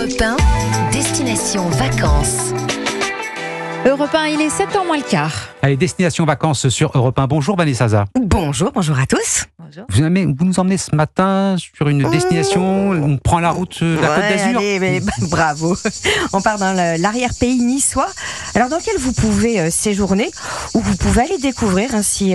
Europe 1, destination vacances. Europe 1, il est 7h moins le quart. Allez, destination vacances sur Europe 1. Bonjour Vanessa. Bonjour à tous. Bonjour. Vous nous emmenez ce matin sur une destination, on prend la route de la Côte d'Azur. Allez, bravo. On part dans l'arrière-pays niçois, alors dans lequel vous pouvez séjourner ou vous pouvez aller découvrir si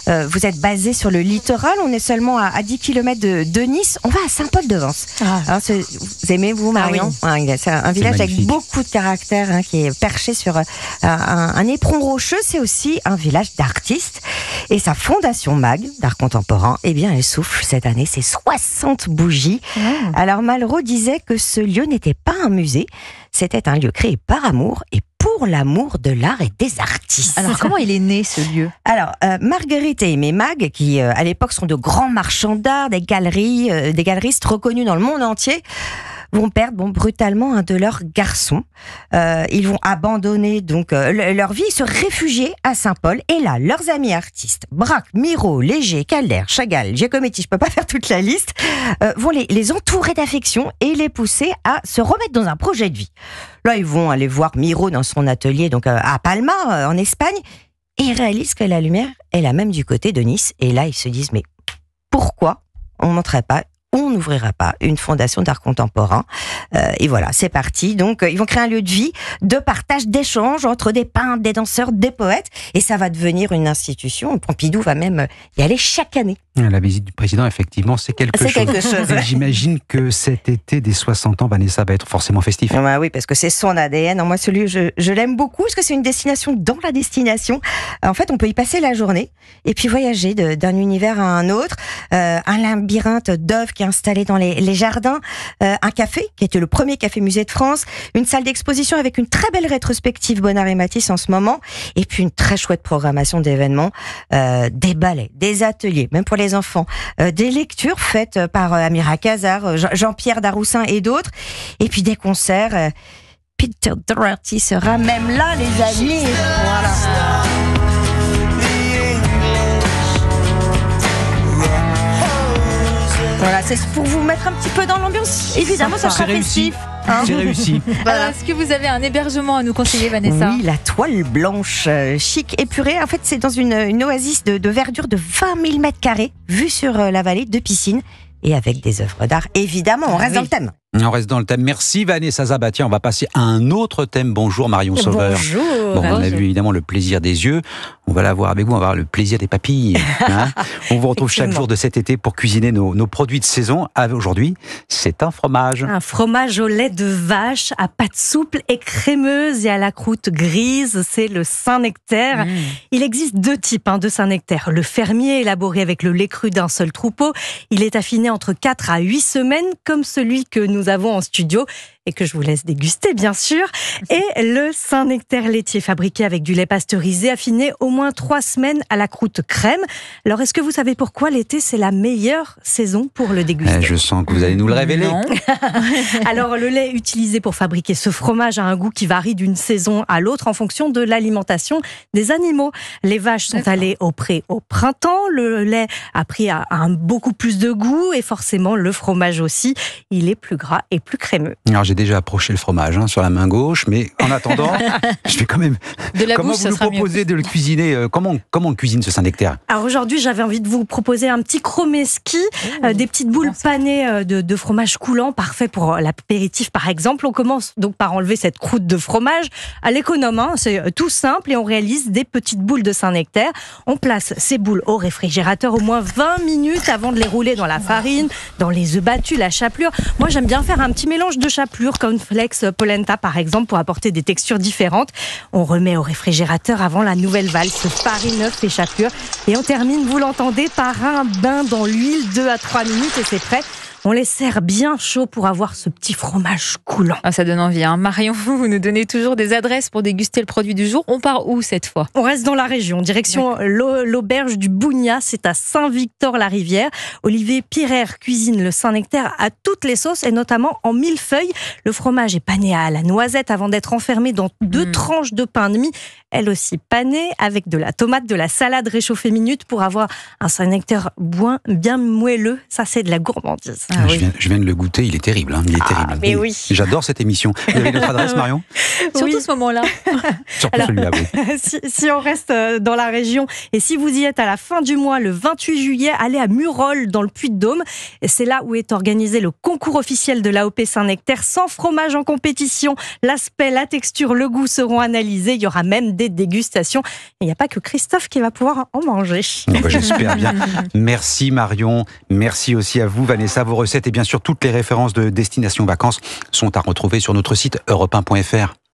vous êtes basé sur le littoral. On est seulement à 10 km de Nice. On va à Saint-Paul-de-Vence. Alors, vous aimez, vous, Marion? Oui. C'est un village magnifique. avec beaucoup de caractère, qui est perché sur un éperon rocheux. C'est aussi un village d'artistes. Et sa fondation MAG, d'art contemporain, elle souffle cette année ses 60 bougies. Alors Malraux disait que ce lieu n'était pas un musée, c'était un lieu créé par amour et pour l'amour de l'art et des artistes. Alors, comment il est né, ce lieu? Alors, Marguerite et Aimé Mag, qui à l'époque sont de grands marchands d'art, des galeristes reconnus dans le monde entier, vont perdre brutalement un de leurs garçons. Ils vont abandonner donc leur vie et se réfugier à Saint-Paul. Et là, leurs amis artistes, Braque, Miro, Léger, Calder, Chagall, Giacometti, je peux pas faire toute la liste, vont les entourer d'affection et les pousser à se remettre dans un projet de vie. Là, ils vont aller voir Miro dans son atelier donc à Palma, en Espagne, et ils réalisent que la lumière est la même du côté de Nice. Et là, ils se disent, mais pourquoi on n'ouvrira pas une fondation d'art contemporain. Et voilà, c'est parti. Donc, ils vont créer un lieu de vie, de partage, d'échange entre des peintres, des danseurs, des poètes. Et ça va devenir une institution. Pompidou va même y aller chaque année. La visite du président, effectivement, c'est quelque chose. Et j'imagine que cet été des 60 ans, Vanessa, va être forcément festif. Bah oui, parce que c'est son ADN. Moi, celui je l'aime beaucoup, parce que c'est une destination dans la destination. En fait, on peut y passer la journée et puis voyager d'un univers à un autre. Un labyrinthe d'œuvres qui est installé dans les jardins. Un café, qui était le premier café-musée de France. Une salle d'exposition avec une très belle rétrospective Bonnard et Matisse en ce moment. Et puis une très chouette programmation d'événements. Des ballets, des ateliers, même pour les enfants, des lectures faites par Amira Casar, Jean-Pierre Daroussin et d'autres, et puis des concerts. Peter Doherty sera même là, les amis. Voilà, c'est pour vous mettre un petit peu dans l'ambiance. Évidemment, ça sera festif. C'est réussi. Alors, est-ce que vous avez un hébergement à nous conseiller, Vanessa? Oui, la Toile Blanche, chic, épurée. En fait, c'est dans une oasis de verdure de 20 000 mètres carrés, vue sur la vallée, de piscines et avec des œuvres d'art. Évidemment, on reste dans le thème. On reste dans le thème. Merci Vanessa. Tiens, on va passer à un autre thème. Bonjour Marion Sauveur. Bonjour. Bon, on a vu évidemment le plaisir des yeux. On va l'avoir avec vous, on va avoir le plaisir des papilles. On vous retrouve chaque jour de cet été pour cuisiner nos produits de saison. Aujourd'hui, c'est un fromage. Un fromage au lait de vache, à pâte souple et crémeuse et à la croûte grise. C'est le Saint-Nectaire. Il existe deux types de Saint-Nectaire. Le fermier, élaboré avec le lait cru d'un seul troupeau. Il est affiné entre 4 à 8 semaines, comme celui que nous avons en studio et que je vous laisse déguster, bien sûr. Et le Saint-Nectaire laitier, fabriqué avec du lait pasteurisé, affiné au moins 3 semaines à la croûte crème. Alors, est-ce que vous savez pourquoi l'été, c'est la meilleure saison pour le déguster? Je sens que vous allez nous le révéler. Non. Alors, le lait utilisé pour fabriquer ce fromage a un goût qui varie d'une saison à l'autre en fonction de l'alimentation des animaux. Les vaches sont allées au pré au printemps. Le lait a pris un beaucoup plus de goût et forcément, le fromage aussi. Il est plus gras et plus crémeux. Alors, j'ai déjà approché le fromage sur la main gauche, mais en attendant, je vais quand même... De la comment bouche, vous ça nous sera proposez de le cuisiner? Comment on cuisine ce Saint-Nectaire? Alors aujourd'hui, j'avais envie de vous proposer un petit chromeski, des petites boules panées de fromage coulant, parfait pour l'apéritif par exemple. On commence donc par enlever cette croûte de fromage à l'économe, c'est tout simple et on réalise des petites boules de Saint-Nectaire. On place ces boules au réfrigérateur au moins 20 minutes avant de les rouler dans la farine, dans les œufs battus, la chapelure. Moi, j'aime bien faire un petit mélange de chapelure, cornflakes, polenta par exemple, pour apporter des textures différentes. On remet au réfrigérateur avant la nouvelle valse, farine, œuf et chapelure. Et on termine, vous l'entendez, par un bain dans l'huile, 2 à 3 minutes et c'est prêt. On les sert bien chaud pour avoir ce petit fromage coulant. Ah, ça donne envie. Marion, vous nous donnez toujours des adresses pour déguster le produit du jour. On part où cette fois? On reste dans la région, direction l'auberge du Bougna, c'est à Saint-Victor-la-Rivière. Olivier Pirer cuisine le Saint-Nectaire à toutes les sauces et notamment en millefeuille. Le fromage est pané à la noisette avant d'être enfermé dans 2 tranches de pain de mie. elle aussi panée, avec de la tomate, de la salade réchauffée minute pour avoir un Saint-Nectaire bien moelleux. Ça, c'est de la gourmandise. Je viens de le goûter, il est terrible. Il est terrible. Mais oui. J'adore cette émission. Vous avez notre adresse, Marion? Surtout ce moment-là. Surtout celui-là, oui. Si on reste dans la région, et si vous y êtes à la fin du mois, le 28 juillet, allez à Murol, dans le Puy-de-Dôme. Et c'est là où est organisé le concours officiel de l'AOP Saint-Nectaire. 100 fromages en compétition. L'aspect, la texture, le goût seront analysés. Il y aura même des dégustations. Et il n'y a pas que Christophe qui va pouvoir en manger. J'espère bien. Merci Marion. Merci aussi à vous, Vanessa. Vos recettes et bien sûr toutes les références de Destination Vacances sont à retrouver sur notre site europe1.fr.